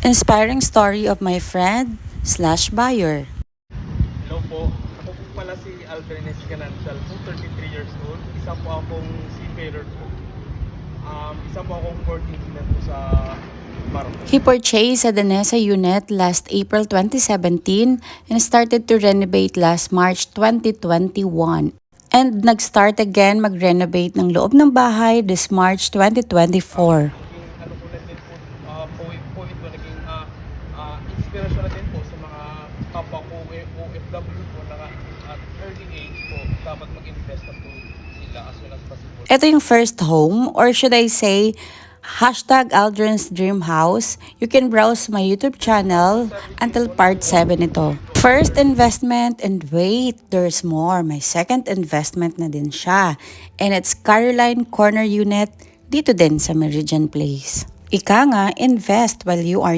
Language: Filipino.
Inspiring story of my friend slash buyer. Hello po. Ako po pala si Aldrin Escanancial po, 33 years old. Isa po akong seafarer po. Isa po akong 14 student po sa Barco. He purchased a Danesa unit last April 2017 and started to renovate last March 2021. And nag-start again mag-renovate ng loob ng bahay this March 2024. Naging ano po na din po ito, naging inspirasyon na din po sa mga kapwa ko OFW po na at early age po dapat mag-invest na po sila as soon as possible. Ito yung first home, or should I say, #Aldrin's Dream House. You can browse my YouTube channel until part 7 ito. First investment, and wait, there's more. My second investment na din siya. And it's Caroline Corner Unit dito din sa Meridian Place. Ika nga, invest while you are